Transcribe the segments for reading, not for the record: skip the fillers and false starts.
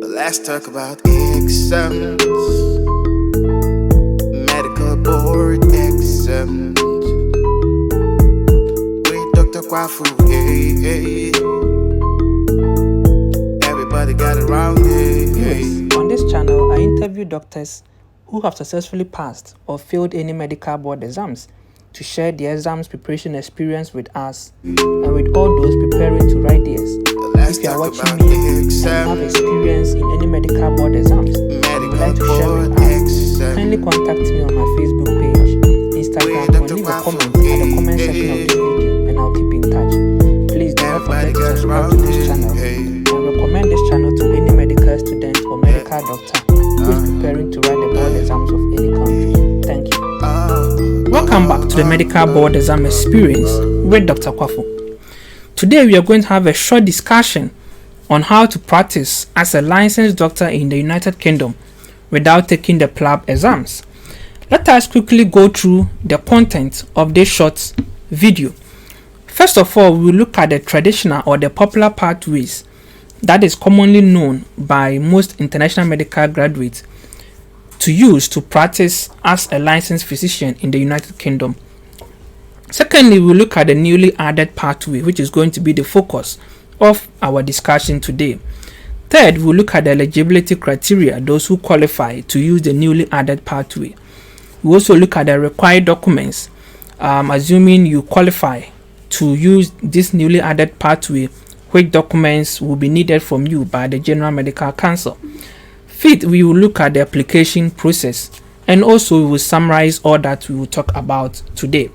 Let's talk about exams, medical board exams. With Dr. Kwafu, hey. Everybody got around it. Yes, on this channel, I interview doctors who have successfully passed or failed any medical board exams to share their exams preparation experience with us and with all those preparing to write theirs. If you are watching me and have experience in any medical board exams and would like to share with us, kindly contact me on my Facebook page, Instagram, or leave a comment at the comment section of this video and I'll keep in touch. Please do not forget to subscribe to this channel and recommend this channel to any medical student or medical doctor who is preparing to write the board exams of any country. Thank you. Welcome back to the medical board exam experience with Dr. Kwafu. Today we are going to have a short discussion on how to practice as a licensed doctor in the United Kingdom without taking the PLAB exams. Let us quickly go through the content of this short video. First of all, we will look at the traditional or the popular pathways that is commonly known by most international medical graduates to use to practice as a licensed physician in the United Kingdom. Secondly, we'll look at the newly added pathway, which is going to be the focus of our discussion today. Third, we'll look at the eligibility criteria, those who qualify to use the newly added pathway. We'll also look at the required documents, assuming you qualify to use this newly added pathway, which documents will be needed from you by the General Medical Council. Fifth, we will look at the application process, and also we will summarize all that we will talk about today.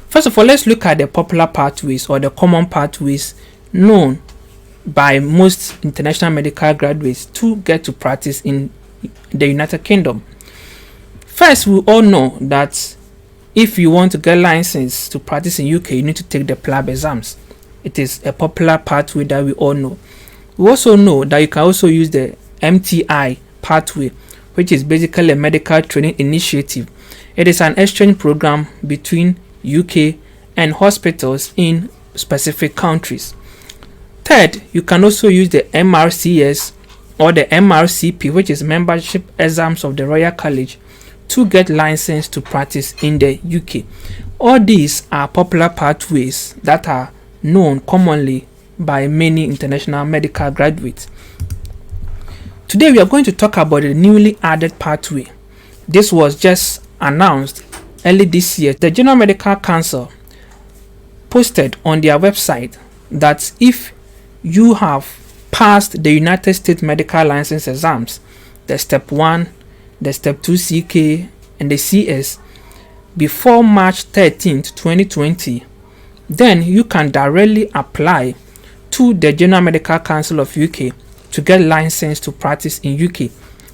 First of all, let's look at the popular pathways or the common pathways known by most international medical graduates to get to practice in the United Kingdom. First, we all know that if you want to get licensed to practice in UK, you need to take the PLAB exams. It is a popular pathway that we all know. We also know that you can also use the MTI pathway, which is basically a medical training initiative. It is an exchange program between UK and hospitals in specific countries. Third, you can also use the MRCS or the MRCP, which is membership exams of the Royal College, to get licensed to practice in the UK. All these are popular pathways that are known commonly by many international medical graduates. Today we are going to talk about the newly added pathway. This was just announced early this year. The General Medical Council posted on their website that if you have passed the United States Medical License exams, the Step 1, the Step 2 CK, and the CS, before March 13th, 2020, then you can directly apply to the General Medical Council of UK to get licensed to practice in UK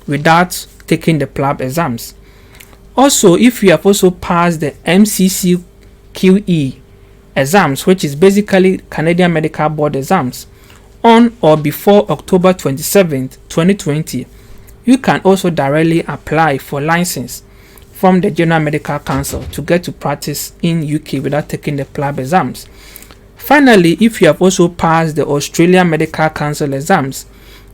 without taking the PLAB exams. Also, if you have also passed the MCCQE exams, which is basically Canadian Medical Board exams, on or before October 27th, 2020, you can also directly apply for license from the General Medical Council to get to practice in UK without taking the PLAB exams. Finally, if you have also passed the Australian Medical Council exams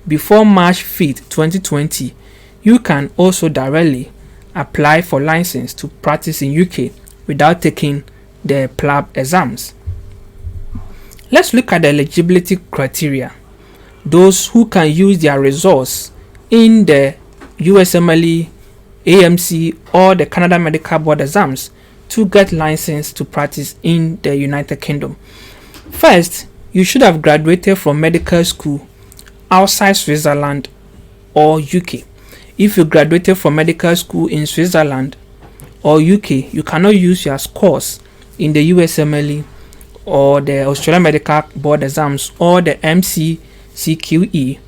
before March 5th, 2020, you can also directly apply for license to practice in UK without taking the PLAB exams. Let's look at the eligibility criteria. Those who can use their results in the USMLE, AMC, or the Canada Medical Board exams to get licensed to practice in the United Kingdom. First, you should have graduated from medical school outside Switzerland or UK. If you graduated from medical school in Switzerland or UK, you cannot use your scores in the USMLE or the Australian Medical Board exams or the MCCQE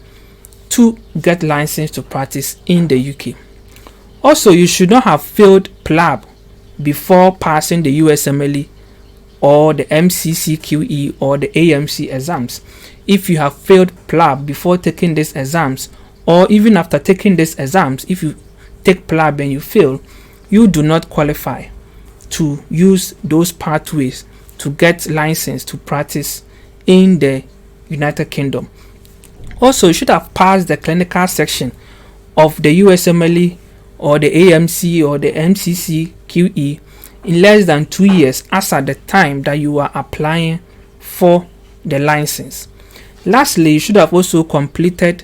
to get licensed to practice in the UK. Also, you should not have failed PLAB before passing the USMLE or the MCCQE or the AMC exams. If you have failed PLAB before taking these exams, or even after taking these exams, if you take PLAB and you fail, you do not qualify to use those pathways to get licensed to practice in the United Kingdom. Also, you should have passed the clinical section of the USMLE or the AMC or the MCC QE in less than 2 years as at the time that you are applying for the license. Lastly, you should have also completed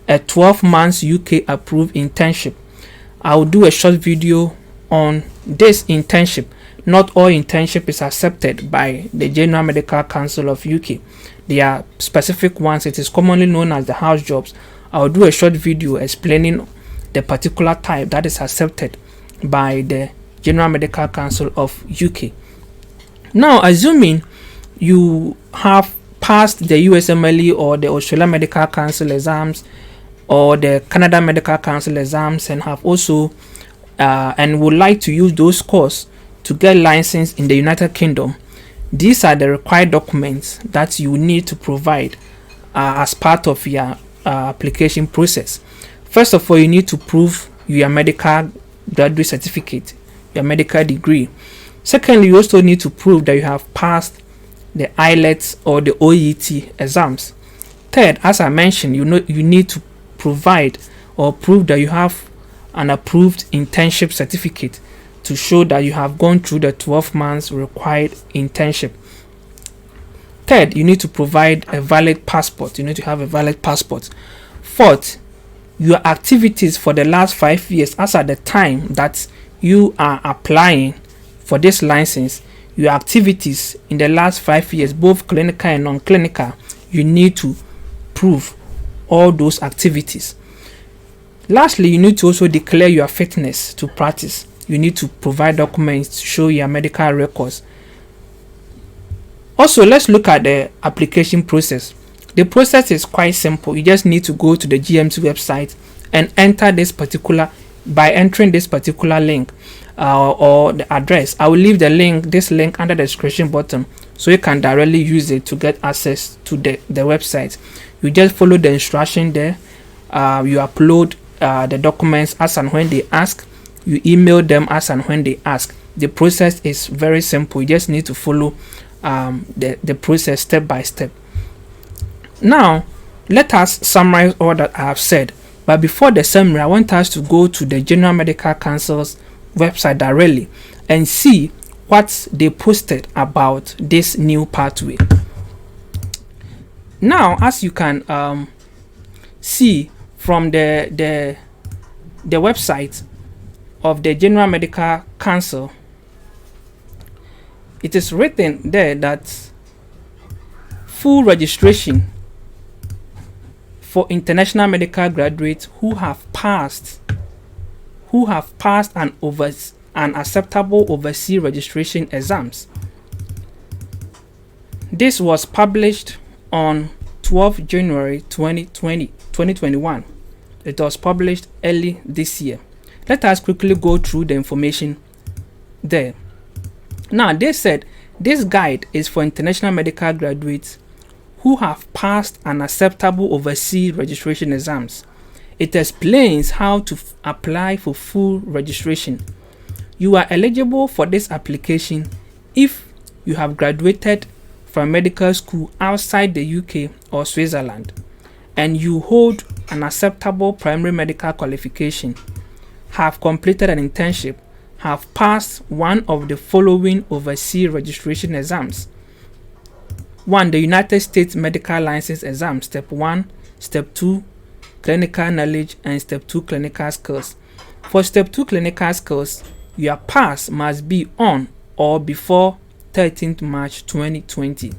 a 12 months UK approved internship. I will do a short video on this internship. Not all internship is accepted by the General Medical Council of UK. There are specific ones. It is commonly known as the house jobs. I will do a short video explaining the particular type that is accepted by the General Medical Council of UK. Now, assuming you have passed the USMLE or the Australian Medical Council exams or the Canada Medical Council exams and have also and would like to use those scores to get licensed in the United Kingdom, these are the required documents that you need to provide as part of your application process. First of all, you need to prove your medical graduate certificate, your medical degree. Secondly, you also need to prove that you have passed the IELTS or the OET exams. Third, as I mentioned, you need to provide or prove that you have an approved internship certificate to show that you have gone through the 12 months required internship. Third, you need to provide a valid passport. You need to have a valid passport. Fourth, your activities for the last 5 years as at the time that you are applying for this license, your activities in the last 5 years, both clinical and non-clinical, you need to prove all those activities. Lastly, you need to also declare your fitness to practice. You need to provide documents to show your medical records. Also, let's look at the application process. The process is quite simple. You just need to go to the GMC website and enter this particular, by entering this particular link or the address. I will leave this link under the description button so you can directly use it to get access to the website. You just follow the instruction there. You upload the documents as and when they ask. You email them as and when they ask. The process is very simple. You just need to follow the process step by step. Now, let us summarize all that I have said. But before the summary, I want us to go to the General Medical Council's website directly and see what they posted about this new pathway. Now, as you can see from the website of the General Medical Council, it is written there that full registration for international medical graduates who have passed an acceptable overseas registration exams. This was published on 12 January 2021. It was published early this year. Let us quickly go through the information there. Now, they said this guide is for international medical graduates who have passed an acceptable overseas registration exams. It explains how to apply for full registration. You are eligible for this application if you have graduated from medical school outside the UK or Switzerland and you hold an acceptable primary medical qualification, have completed an internship, have passed one of the following overseas registration exams. 1. The United States Medical License Exam, Step 1, Step 2, Clinical Knowledge, and Step 2, Clinical Skills. For Step 2 Clinical Skills, your pass must be on or before 13th March 2020.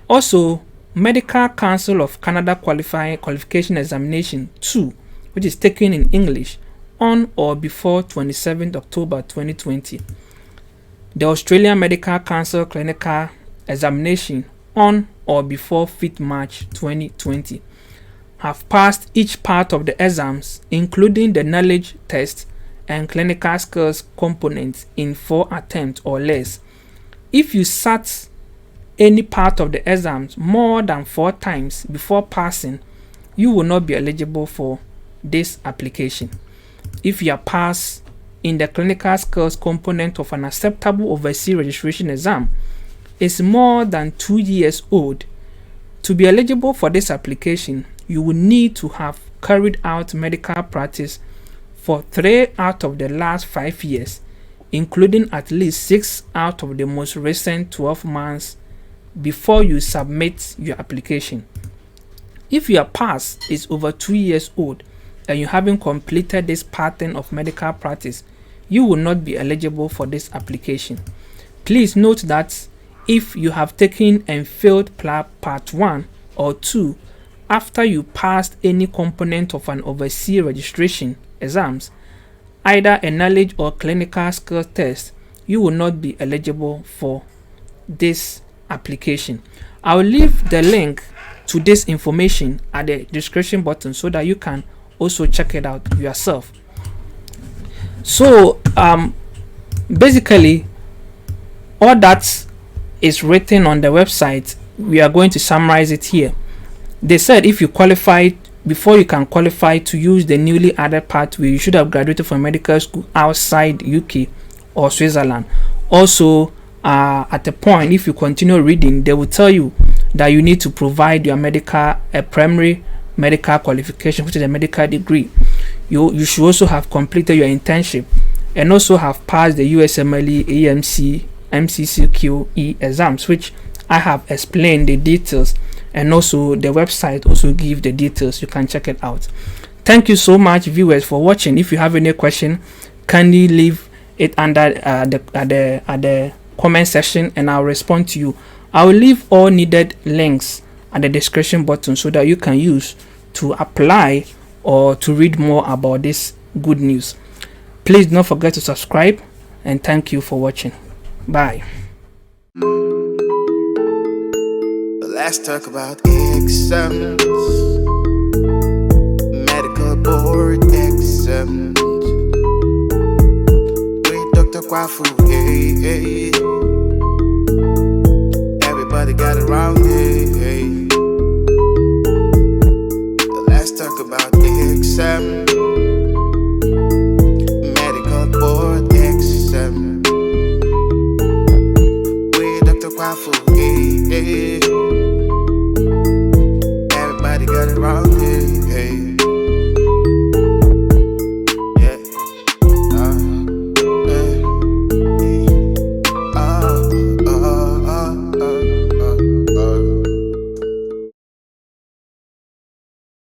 Also, Medical Council of Canada Qualification Examination 2, which is taken in English, on or before 27th October 2020. The Australian Medical Council Clinical Examination on or before 5th March 2020. Have passed each part of the exams, including the knowledge test and clinical skills components, in 4 attempts or less. If you sat any part of the exams more than 4 times before passing, you will not be eligible for this application. If you are passed in the clinical skills component of an acceptable overseas registration exam is more than 2 years old, to be eligible for this application, you will need to have carried out medical practice for 3 out of the last 5 years, including at least 6 out of the most recent 12 months before you submit your application. If your pass is over 2 years old and you haven't completed this pattern of medical practice, you will not be eligible for this application. Please note that if you have taken and failed PLAB Part 1 or 2 after you passed any component of an overseas registration exams, either a knowledge or clinical skills test, you will not be eligible for this application. I will leave the link to this information at the description button so that you can also check it out yourself. So basically all that is written on the website, we are going to summarize it here. They said if you qualified, before you can qualify to use the newly added pathway, you should have graduated from medical school outside UK or Switzerland. Also, at a point, if you continue reading, they will tell you that you need to provide your primary medical qualification, which is a medical degree. You should also have completed your internship and also have passed the USMLE, AMC, MCCQE exams, which I have explained the details, and also the website also give the details. You can check it out. Thank you so much, viewers, for watching. If you have any question, kindly leave it under the comment section and I'll respond to you. I will leave all needed links at the description button so that you can use to apply or to read more about this good news. Please don't forget to subscribe, and thank you for watching. Bye. Let's talk about exams, medical board exams. With Dr. Kwafu, hey, hey. Everybody got around it.